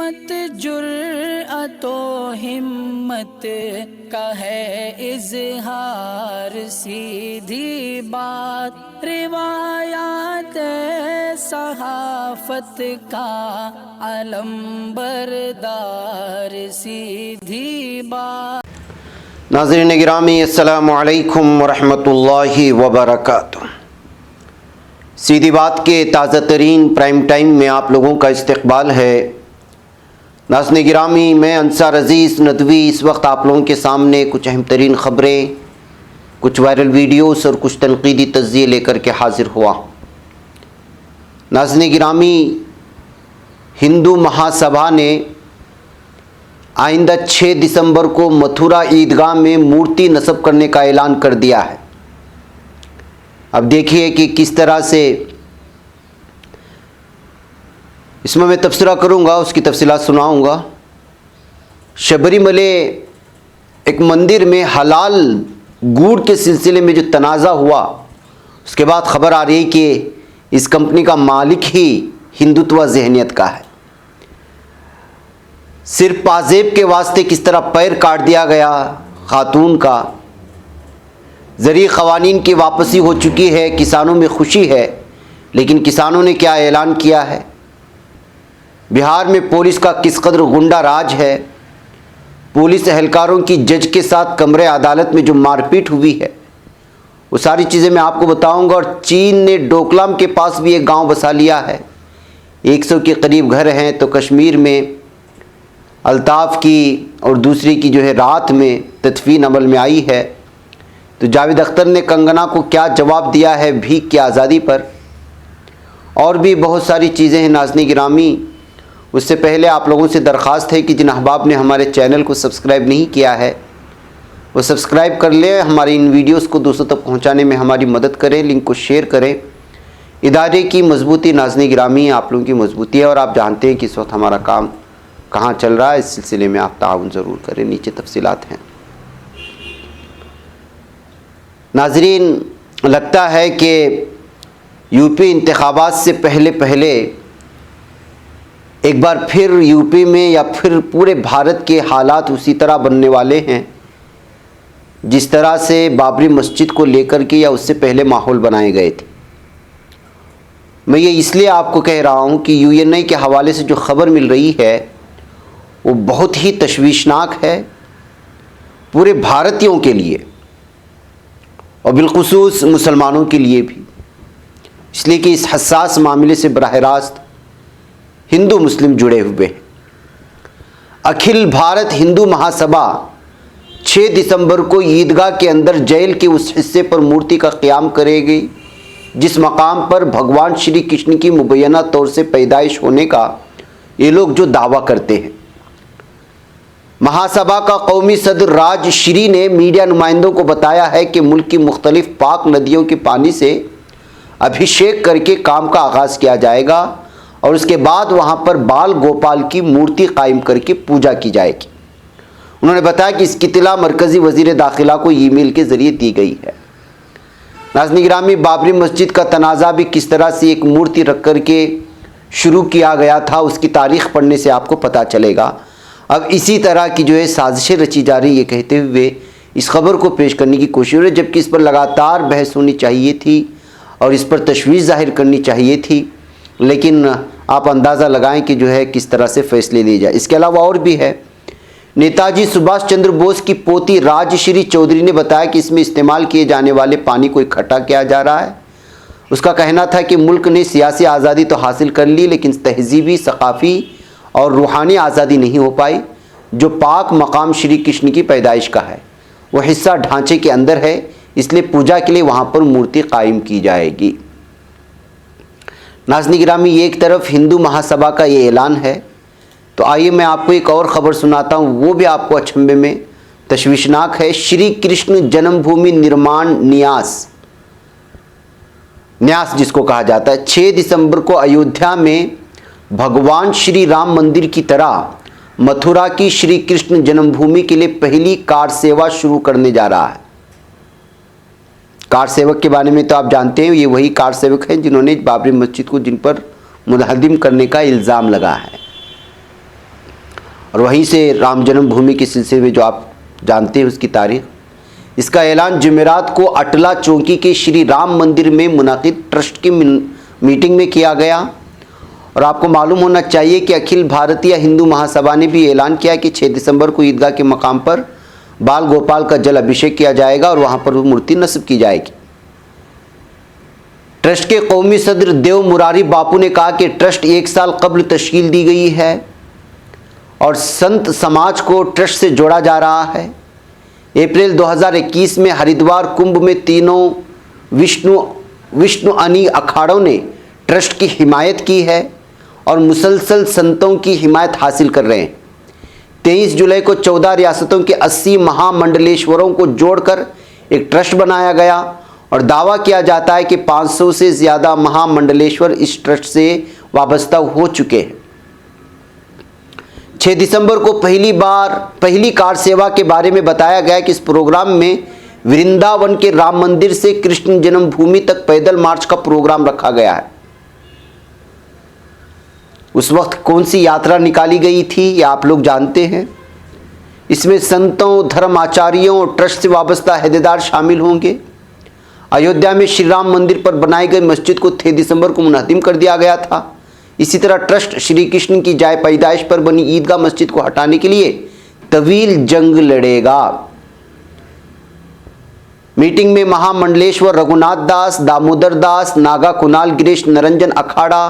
कीमत जुर्अतो हिम्मत का है इजहार, सीधी बात रिवायात सहाफत का अलम बरदार, सीधी बात। नाज़रीन गिरामी, अस्सलामु अलैकुम वरहमतुल्लाहि वबरकातुहू। सीधी बात के ताज़ा तरीन प्राइम टाइम में आप लोगों का इस्तकबाल है। नाज़रीन गिरामी, मैं अंसार अज़ीज़ नदवी इस वक्त आप लोगों के सामने कुछ अहम तरीन ख़बरें, कुछ वायरल वीडियोस और कुछ तनक़ीदी तज़्ज़िये लेकर के हाज़िर हुआ। नाज़रीन गिरामी, हिंदू महासभा ने आइंदा 6 दिसंबर को मथुरा ईदगाह में मूर्ति नस्ब करने का ऐलान कर दिया है। अब देखिए कि किस तरह से इसमें मैं तबसरा करूंगा, उसकी तफसीलात सुनाऊंगा। शबरीमले एक मंदिर में हलाल गुड़ के सिलसिले में जो तनाज़ा हुआ, उसके बाद खबर आ रही है कि इस कंपनी का मालिक ही हिंदुत्व ज़हनियत का है। सिर्फ पाजेब के वास्ते किस तरह पैर काट दिया गया खातून का। ज़रिए क़वानीन की वापसी हो चुकी है, किसानों में खुशी है, लेकिन किसानों ने क्या ऐलान किया है। बिहार में पुलिस का किस कदर गुंडा राज है। पुलिस एहलकारों की जज के साथ कमरे अदालत में जो मारपीट हुई है, वो सारी चीज़ें मैं आपको बताऊंगा। और चीन ने डोकलाम के पास भी एक गांव बसा लिया है, 100 के करीब घर हैं। तो कश्मीर में अल्ताफ़ की और दूसरी की जो है रात में तदफीन अमल में आई है। तो जावेद अख्तर ने कंगना को क्या जवाब दिया है भीख की आज़ादी पर, और भी बहुत सारी चीज़ें हैं। नाज़रीन गिरामी, उससे पहले आप लोगों से दरख्वास्त है कि जिन अहबाब ने हमारे चैनल को सब्सक्राइब नहीं किया है वो सब्सक्राइब कर लें। हमारी इन वीडियोस को दोस्तों तक पहुंचाने में हमारी मदद करें, लिंक को शेयर करें। इदारे की मजबूती नाज़रीन गिरामी आप लोगों की मजबूती है, और आप जानते हैं कि इस वक्त हमारा काम कहाँ चल रहा है। इस सिलसिले में आप ताउन ज़रूर करें। नीचे तफसीलात हैं। नाज़रीन, लगता है कि यूपी इंतखाबात से पहले एक बार फिर यूपी में या फिर पूरे भारत के हालात उसी तरह बनने वाले हैं जिस तरह से बाबरी मस्जिद को लेकर के या उससे पहले माहौल बनाए गए थे। मैं ये इसलिए आपको कह रहा हूँ कि यूएनआई के हवाले से जो खबर मिल रही है वो बहुत ही तशवीशनाक है पूरे भारतीयों के लिए और बिलखुसूस मुसलमानों के लिए भी, इसलिए कि इस हसास मामले से बराह रास्त हिंदू मुस्लिम जुड़े हुए हैं। अखिल भारत हिंदू महासभा 6 दिसंबर को ईदगाह के अंदर जेल के उस हिस्से पर मूर्ति का क़याम करेगी जिस मकाम पर भगवान श्री कृष्ण की मुबैना तौर से पैदाइश होने का ये लोग जो दावा करते हैं। महासभा का कौमी सदर राज श्री ने मीडिया नुमाइंदों को बताया है कि मुल्क की मुख्तलिफ पाक नदियों के पानी से अभिषेक करके काम का आगाज़ किया जाएगा और उसके बाद वहां पर बाल गोपाल की मूर्ति कायम करके पूजा की जाएगी। उन्होंने बताया कि इसकी इत्तला मरकज़ी वज़ीर दाखिला को ईमेल के ज़रिए दी गई है। नाज़रीन गिरामी, बाबरी मस्जिद का तनाज़ा भी किस तरह से एक मूर्ति रख कर के शुरू किया गया था, उसकी तारीख़ पढ़ने से आपको पता चलेगा। अब इसी तरह की जो है साजिशें रची जा रही है कहते हुए इस खबर को पेश करने की कोशिश हो रही है, जबकि इस पर लगातार बहस होनी चाहिए थी और इस पर तशवीश जाहिर करनी चाहिए थी, लेकिन आप अंदाज़ा लगाएं कि जो है किस तरह से फ़ैसले लिए जाए। इसके अलावा और भी है। नेताजी सुभाष चंद्र बोस की पोती राजश्री चौधरी ने बताया कि इसमें इस्तेमाल किए जाने वाले पानी को इकट्ठा किया जा रहा है। उसका कहना था कि मुल्क ने सियासी आज़ादी तो हासिल कर ली, लेकिन तहजीबी, सकाफ़ी और रूहानी आज़ादी नहीं हो पाई। जो पाक मकाम श्री कृष्ण की पैदाइश का है वह हिस्सा ढांचे के अंदर है, इसलिए पूजा के लिए वहाँ पर मूर्ति कायम की जाएगी। नाज़रीन गिरामी, एक तरफ हिंदू महासभा का ये ऐलान है, तो आइए मैं आपको एक और ख़बर सुनाता हूँ, वो भी आपको अचंभे में तशवीशनाक है। श्री कृष्ण जन्मभूमि निर्माण न्यास जिसको कहा जाता है, 6 दिसंबर को अयोध्या में भगवान श्री राम मंदिर की तरह मथुरा की श्री कृष्ण जन्मभूमि के लिए पहली कार सेवा शुरू करने जा रहा है। कार सेवक के बारे में तो आप जानते हैं, ये वही कार सेवक हैं जिन्होंने बाबरी मस्जिद को जिन पर मुनहदिम करने का इल्ज़ाम लगा है। और वहीं से राम जन्मभूमि के सिलसिले में जो आप जानते हैं उसकी तारीख, इसका ऐलान जुमेरात को अटला चौकी के श्री राम मंदिर में मुनाकिद ट्रस्ट की मीटिंग में किया गया। और आपको मालूम होना चाहिए कि अखिल भारतीय हिंदू महासभा ने भी ऐलान किया कि 6 दिसंबर को ईदगाह के मकाम पर बाल गोपाल का जल अभिषेक किया जाएगा और वहां पर वो मूर्ति नस्ब की जाएगी। ट्रस्ट के कौमी सदर देव मुरारी बापू ने कहा कि ट्रस्ट 1 साल कबल तश्कील दी गई है और संत समाज को ट्रस्ट से जोड़ा जा रहा है। अप्रैल 2021 में हरिद्वार कुंभ में तीनों विष्णु अनी अखाड़ों ने ट्रस्ट की हिमायत की है और मुसलसल संतों की हिमायत हासिल कर रहे हैं। 23 जुलाई को 14 रियासतों के 80 महामंडलेश्वरों को जोड़कर एक ट्रस्ट बनाया गया और दावा किया जाता है कि 500 से ज़्यादा महामंडलेश्वर इस ट्रस्ट से वाबस्ता हो चुके हैं। 6 दिसंबर को पहली कार सेवा के बारे में बताया गया कि इस प्रोग्राम में वृंदावन के राम मंदिर से कृष्ण जन्मभूमि तक पैदल मार्च का प्रोग्राम रखा गया है। उस वक्त कौन सी यात्रा निकाली गई थी ये आप लोग जानते हैं। इसमें संतों, धर्म आचार्यों और ट्रस्ट से वाबस्ता अहदेदार शामिल होंगे। अयोध्या में श्री राम मंदिर पर बनाई गई मस्जिद को 6 दिसंबर को मुनहदिम कर दिया गया था। इसी तरह ट्रस्ट श्री कृष्ण की जाय पैदाइश पर बनी ईदगाह मस्जिद को हटाने के लिए तवील जंग लड़ेगा। मीटिंग में महामंडलेश्वर रघुनाथ दास, दामोदर दास, नागा कुणाल गिरीश निरंजन अखाड़ा,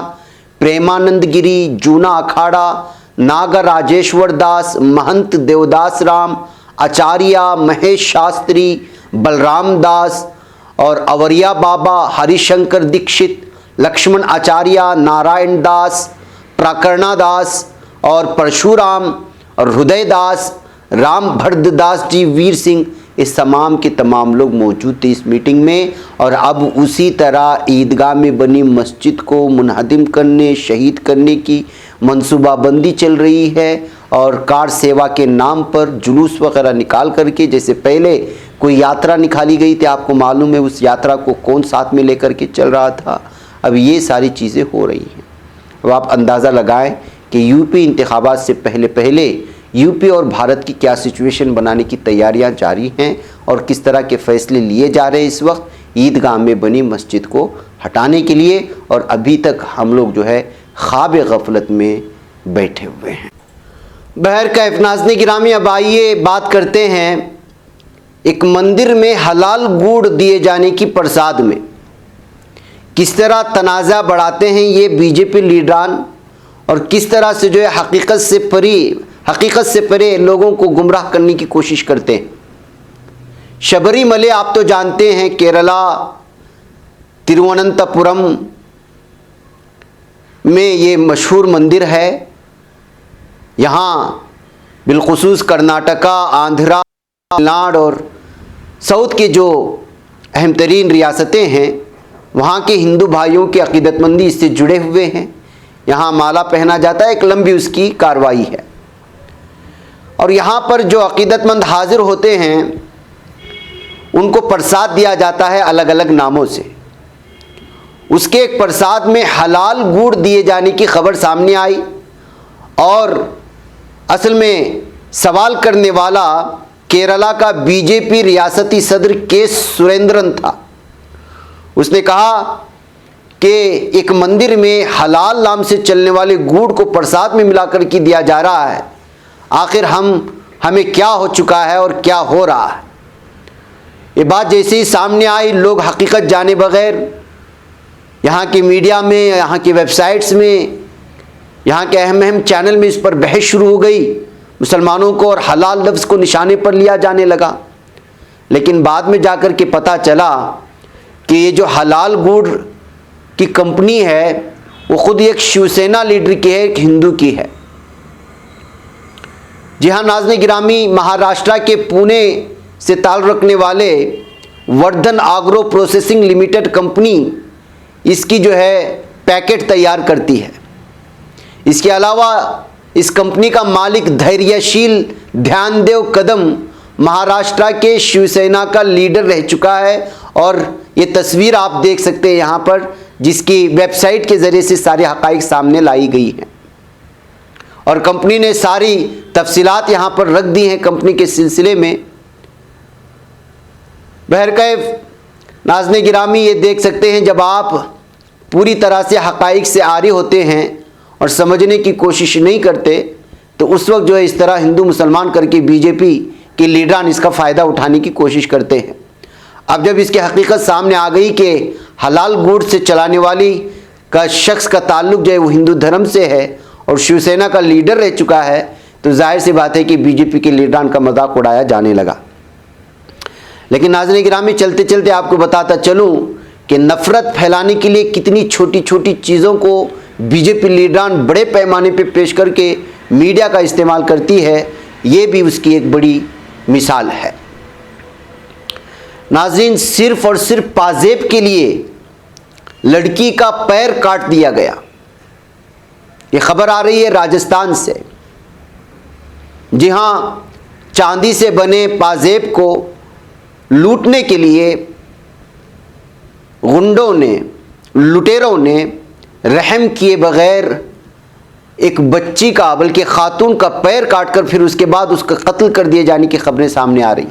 प्रेमानंद गिरी, जूना अखाड़ा, नागा राजेश्वर दास, महंत देवदास राम, आचार्य महेश शास्त्री, बलराम दास और अवरिया बाबा, हरिशंकर दीक्षित, लक्ष्मण आचार्य, नारायण दास, प्राकरणा दास और परशुराम और हृदय दास, राम भरद दास जी, वीर सिंह, इस तमाम के तमाम लोग मौजूद थे इस मीटिंग में। और अब उसी तरह ईदगाह में बनी मस्जिद को मुनहदिम करने, शहीद करने की मंसूबाबंदी चल रही है और कार सेवा के नाम पर जुलूस वगैरह निकाल करके, जैसे पहले कोई यात्रा निकाली गई थी, आपको मालूम है उस यात्रा को कौन साथ में लेकर के चल रहा था, अब ये सारी चीज़ें हो रही हैं। अब आप अंदाज़ा लगाएं कि यूपी इंतखाबात से पहले यूपी और भारत की क्या सिचुएशन बनाने की तैयारियां जारी हैं और किस तरह के फैसले लिए जा रहे हैं इस वक्त ईदगाह में बनी मस्जिद को हटाने के लिए। और अभी तक हम लोग जो है ख्वाब गफलत में बैठे हुए हैं। बहर कैफ नाज़रीन गिरामी, अब आइए बात करते हैं एक मंदिर में हलाल गुड़ दिए जाने की प्रसाद में किस तरह तनाज़ा बढ़ाते हैं ये बीजेपी लीडरान और किस तरह से जो है हकीकत से परे लोगों को गुमराह करने की कोशिश करते हैं। शबरीमले आप तो जानते हैं केरला तिरुवनंतपुरम में ये मशहूर मंदिर है। यहाँ बिलखुसूस कर्नाटका, आंध्रा, तमिलनाडु और साउथ के जो अहम तरीन रियासतें हैं वहाँ के हिंदू भाइयों की अकीदतमंदी इससे जुड़े हुए हैं। यहाँ माला पहना जाता है, एक लंबी उसकी कार्रवाई है और यहाँ पर जो अकीदतमंद हाजिर होते हैं उनको प्रसाद दिया जाता है अलग अलग नामों से। उसके एक प्रसाद में हलाल गुड़ दिए जाने की खबर सामने आई और असल में सवाल करने वाला केरला का बीजेपी रियासती सदर के सुरेंद्रन था। उसने कहा कि एक मंदिर में हलाल नाम से चलने वाले गुड़ को प्रसाद में मिलाकर के दिया जा रहा है, आखिर हमें क्या हो चुका है और क्या हो रहा है। ये बात जैसे ही सामने आई, लोग हकीकत जाने बगैर यहाँ की मीडिया में, यहाँ की वेबसाइट्स में, यहाँ के अहम चैनल में इस पर बहस शुरू हो गई मुसलमानों को और हलाल लफ्ज़ को निशाने पर लिया जाने लगा। लेकिन बाद में जाकर के पता चला कि ये जो हलाल गुड़ की कंपनी है वो खुद एक शिवसेना लीडर की है, एक हिंदू की है। जी हाँ नाज़रीन गिरामी, महाराष्ट्र के पुणे से ताल्लुक़ रखने वाले वर्धन आग्रो प्रोसेसिंग लिमिटेड कंपनी इसकी जो है पैकेट तैयार करती है। इसके अलावा इस कंपनी का मालिक धैर्यशील ध्यानदेव कदम महाराष्ट्र के शिवसेना का लीडर रह चुका है और ये तस्वीर आप देख सकते हैं यहाँ पर, जिसकी वेबसाइट के ज़रिए से सारे हक़ाइक़ सामने लाई गई हैं। और कंपनी ने सारी तफसीलात यहाँ पर रख दी हैं कंपनी के सिलसिले में। बहरकैफ नाज़रीन गिरामी, ये देख सकते हैं जब आप पूरी तरह से हक़ाइक़ से आरी होते हैं और समझने की कोशिश नहीं करते तो उस वक्त जो है इस तरह हिंदू मुसलमान करके बीजेपी के लीडरान इसका फ़ायदा उठाने की कोशिश करते हैं। अब जब इसकी हकीकत सामने आ गई कि हलाल गुड़ से चलाने वाली का शख्स का ताल्लुक़ जो है वो हिंदू धर्म से है और शिवसेना का लीडर रह चुका है, तो जाहिर सी बात है कि बीजेपी के लीडरान का मजाक उड़ाया जाने लगा। लेकिन नाज़रीन गिरामी, चलते चलते आपको बताता चलूँ कि नफ़रत फैलाने के लिए कितनी छोटी छोटी चीज़ों को बीजेपी लीडरान बड़े पैमाने पे पेश करके मीडिया का इस्तेमाल करती है, ये भी उसकी एक बड़ी मिसाल है। नाज़रीन, सिर्फ और सिर्फ पाजेब के लिए लड़की का पैर काट दिया गया। ये खबर आ रही है राजस्थान से। जी हाँ, चांदी से बने पाजेब को लूटने के लिए गुंडों ने, लुटेरों ने रहम किए बगैर एक बच्ची का, बल्कि खातून का पैर काटकर फिर उसके बाद उसका कत्ल कर दिए जाने की खबरें सामने आ रही।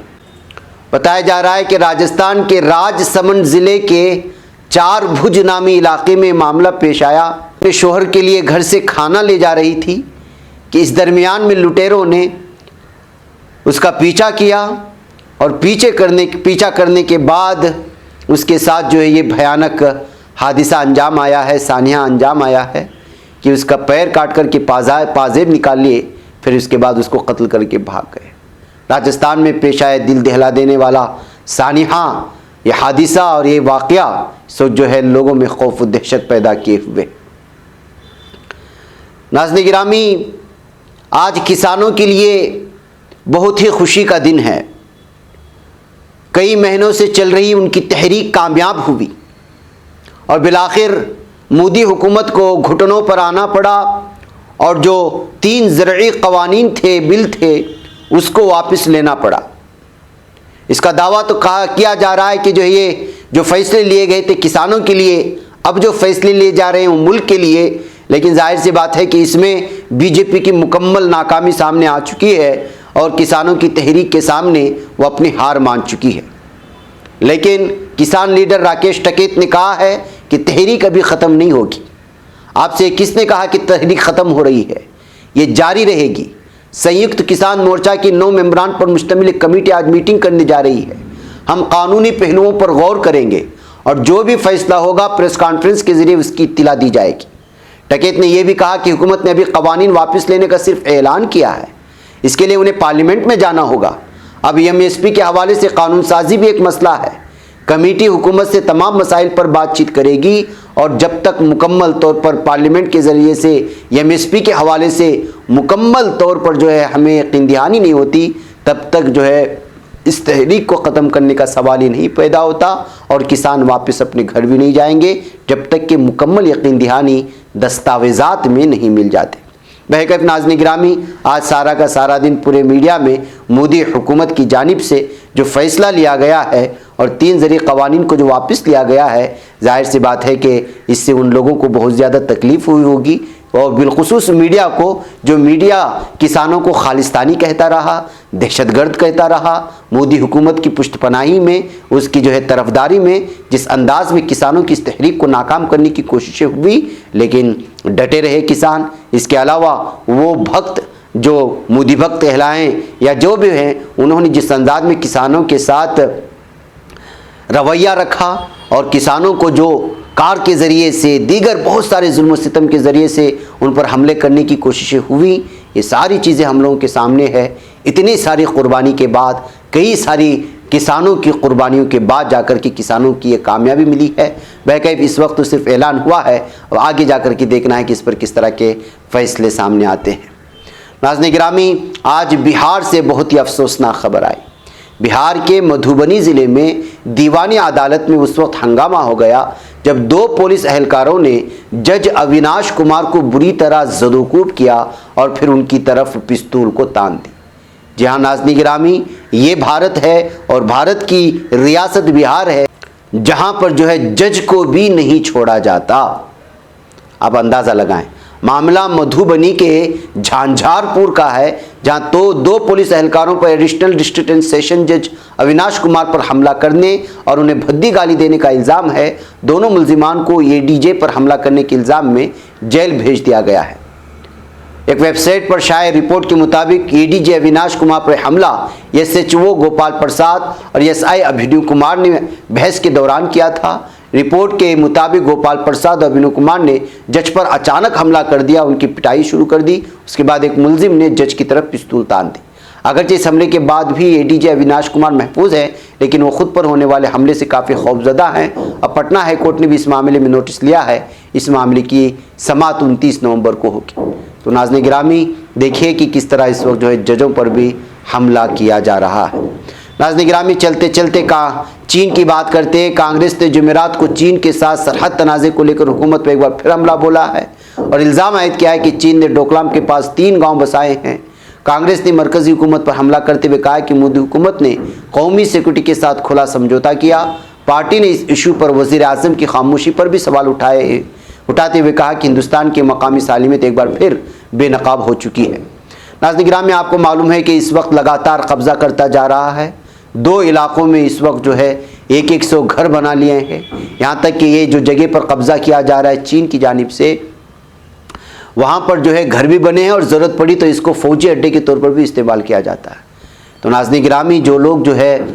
बताया जा रहा है कि राजस्थान के राजसमंद ज़िले के चार भुज नामी इलाके में मामला पेश आया। अपने शोहर के लिए घर से खाना ले जा रही थी कि इस दरमियान में लुटेरों ने उसका पीछा किया और पीछा करने के बाद उसके साथ जो है ये भयानक हादिसा अंजाम आया है, सानिया अंजाम आया है कि उसका पैर काट कर के पाजेब निकाल लिए, फिर उसके बाद उसको कत्ल करके भाग गए। राजस्थान में पेश आया दिल दहला देने वाला सानिहा ये हादिसा और ये वाक़या सो जो है लोगों में खौफ व दहशत पैदा किए हुए। नाज़रीन गिरामी, आज किसानों के लिए बहुत ही खुशी का दिन है। कई महीनों से चल रही उनकी तहरीक कामयाब हुई और बिलाखिर मोदी हुकूमत को घुटनों पर आना पड़ा और जो 3 ज़रई क़वानीन थे, बिल थे, उसको वापस लेना पड़ा। इसका दावा तो किया जा रहा है कि जो फैसले लिए गए थे किसानों के लिए, अब जो फैसले लिए जा रहे हैं वो मुल्क के लिए। लेकिन जाहिर सी बात है कि इसमें बीजेपी की मुकम्मल नाकामी सामने आ चुकी है और किसानों की तहरीक के सामने वो अपनी हार मान चुकी है। लेकिन किसान लीडर राकेश टिकैत ने कहा है कि तहरीक अभी ख़त्म नहीं होगी। आपसे किसने कहा कि तहरीक ख़त्म हो रही है? ये जारी रहेगी। संयुक्त किसान मोर्चा की 9 मेंबरान पर मुश्तमिल एक कमेटी आज मीटिंग करने जा रही है। हम कानूनी पहलुओं पर गौर करेंगे और जो भी फैसला होगा प्रेस कॉन्फ्रेंस के ज़रिए उसकी इत्तला दी जाएगी। टिकैत ने यह भी कहा कि हुकूमत ने अभी कवानीन वापस लेने का सिर्फ ऐलान किया है, इसके लिए उन्हें पार्लियामेंट में जाना होगा। अब MSP के हवाले से कानून साजी भी एक मसला है। कमेटी हुकूमत से तमाम मसाइल पर बातचीत करेगी और जब तक मुकम्मल तौर पर पार्लियामेंट के ज़रिए से MSP के हवाले से मुकम्मल तौर पर जो है हमें यकीन दहानी नहीं होती, तब तक जो है इस तहरीक को ख़त्म करने का सवाल ही नहीं पैदा होता और किसान वापस अपने घर भी नहीं जाएंगे जब तक कि मुकम्मल यकीन दहानी दस्तावेज़ात में नहीं मिल जाते। बहरकैफ नाज़रीन गिरामी, आज सारा का सारा दिन पूरे मीडिया में मोदी हुकूमत की जानिब से जो फ़ैसला लिया गया है और 3 ज़रई क़वानीन को जो वापस लिया गया है, जाहिर सी बात है कि इससे उन लोगों को बहुत ज़्यादा तकलीफ़ हुई होगी और बिलखुसूस मीडिया को, जो मीडिया किसानों को खालिस्तानी कहता रहा, दहशतगर्द कहता रहा, मोदी हुकूमत की पुष्टपनाही में, उसकी जो है तरफदारी में जिस अंदाज में किसानों की इस तहरीक को नाकाम करने की कोशिशें हुई, लेकिन डटे रहे किसान। इसके अलावा वो भक्त जो मोदी भक्त कहलाएँ या जो भी हैं, उन्होंने जिस अंदाज में किसानों के साथ रवैया रखा और किसानों को जो कार के ज़रिए से, दीगर बहुत सारे जुल्म सितम के ज़रिए से उन पर हमले करने की कोशिशें हुई, ये सारी चीज़ें हम लोगों के सामने है। इतनी सारी कुर्बानी के बाद, कई सारी किसानों की कुर्बानियों के बाद जाकर के किसानों की ये कामयाबी मिली है। बहरकैफ इस वक्त तो सिर्फ ऐलान हुआ है, अब आगे जाकर के देखना है कि इस पर किस तरह के फ़ैसले सामने आते हैं। नाज़रीन गिरामी, आज बिहार से बहुत ही अफसोसनाक खबर आई। बिहार के मधुबनी ज़िले में दीवानी अदालत में उस वक्त हंगामा हो गया जब 2 पुलिस एहलकारों ने जज अविनाश कुमार को बुरी तरह ज़दोकूब किया और फिर उनकी तरफ पिस्तौल को तान दी। जी हाँ नाज़रीन गिरामी, ये भारत है और भारत की रियासत बिहार है जहाँ पर जो है जज को भी नहीं छोड़ा जाता। आप अंदाज़ा लगाएं, मामला मधुबनी के झांझारपुर का है, जहां तो दो पुलिस एहलकारों पर एडिशनल डिस्ट्रिक्ट एंड सेशन जज अविनाश कुमार पर हमला करने और उन्हें भद्दी गाली देने का इल्ज़ाम है। दोनों मुल्जिमान को एडीजे पर हमला करने के इल्ज़ाम में जेल भेज दिया गया है। एक वेबसाइट पर शाये रिपोर्ट के मुताबिक एडीजे अविनाश कुमार पर हमला एसएचओ गोपाल प्रसाद और एसआई अभिनव कुमार ने बहस के दौरान किया था। रिपोर्ट के मुताबिक गोपाल प्रसाद और अभिनव कुमार ने जज पर अचानक हमला कर दिया, उनकी पिटाई शुरू कर दी। उसके बाद एक मुलजिम ने जज की तरफ पिस्तौल तान दी। अगरचे इस हमले के बाद भी एडीजे अविनाश कुमार महफूज है, लेकिन वो खुद पर होने वाले हमले से काफ़ी खौफजदा हैं। अब पटना हाईकोर्ट ने भी इस मामले में नोटिस लिया है। इस मामले की समाअत 29 नवंबर को होगी। तो नाज़रीन गिरामी, देखिए कि किस तरह इस वक्त जो है जजों पर भी हमला किया जा रहा है। नाज़रीन गिरामी, चलते चलते चीन की बात करते हैं। कांग्रेस ने जुमेरात को चीन के साथ सरहद तनाज़े को लेकर हुकूमत पर एक बार फिर हमला बोला है और इल्ज़ाम आयद किया है कि चीन ने डोकलाम के पास 3 गाँव बसाए हैं। कांग्रेस ने मरकजी हुकूमत पर हमला करते हुए कहा कि मोदी हुकूमत ने कौमी सिक्योरिटी के साथ खुला समझौता किया। पार्टी ने इस इशू पर वज़ीर आज़म की खामोशी पर भी सवाल उठाते हुए कहा कि हिंदुस्तान की मकामी सालिमियत एक बार फिर बेनकाब हो चुकी है। नाज़रीन गिरामी, आपको मालूम है कि इस वक्त लगातार कब्जा करता जा रहा है। 2 इलाकों में इस वक्त जो है 100 घर बना लिए हैं। यहाँ तक कि ये जो जगह पर कब्जा किया जा रहा है चीन की जानिब से, वहाँ पर जो है घर भी बने हैं और ज़रूरत पड़ी तो इसको फौजी अड्डे के तौर पर भी इस्तेमाल किया जाता है। तो नाज़रीन गिरामी, जो लोग जो है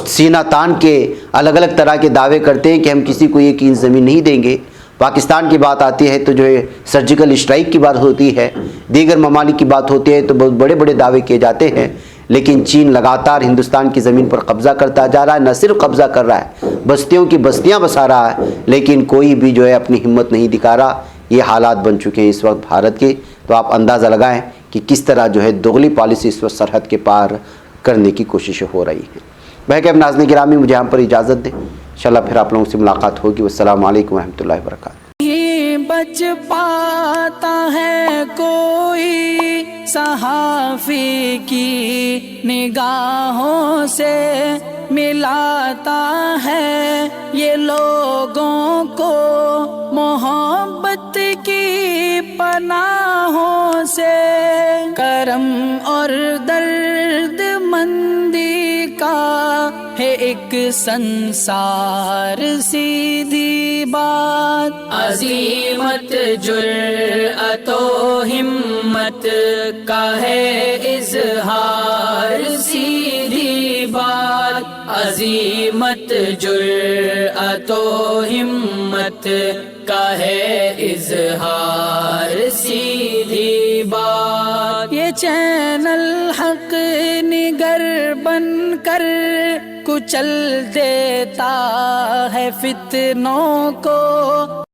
सीना तान के अलग अलग तरह के दावे करते हैं कि हम किसी को 1 इंच ज़मीन नहीं देंगे, पाकिस्तान की बात आती है तो जो है सर्जिकल स्ट्राइक की बात होती है, दीगर ममालिक की बात होती है तो बहुत बड़े बड़े दावे किए जाते हैं। लेकिन चीन लगातार हिंदुस्तान की ज़मीन पर कब्ज़ा करता जा रहा है। न सिर्फ कब्ज़ा कर रहा है, बस्तियों की बस्तियां बसा रहा है, लेकिन कोई भी जो है अपनी हिम्मत नहीं दिखा रहा। ये हालात बन चुके हैं इस वक्त भारत के। तो आप अंदाज़ा लगाएं कि किस तरह जो है दोगली पॉलिसी इस वक्त सरहद के पार करने की कोशिशें हो रही हैं। बहके अब नाज़रीन गिरामी, मुझे यहाँ पर इजाज़त दें। इंशाल्लाह फिर आप लोगों से मुलाकात होगी। वस्सलामु अलैकुम रहमतुल्लाहि व बरकातहू। बच पाता है कोई सहाफ़ी की निगाहों से, मिलाता है ये लोगों को मोहब्बत की पनाहों से। करम और दर्द मंदी का है एक संसार, सीधी बात। अज़ीमत जुर्अतो हिम्मत का है इज़हार, सीधी बात। अज़ीमत जुर्अतो हिम्मत का है इज़हार, सीधी बात। ये चैनल हक निगर बनकर कुचल देता है फितनों को।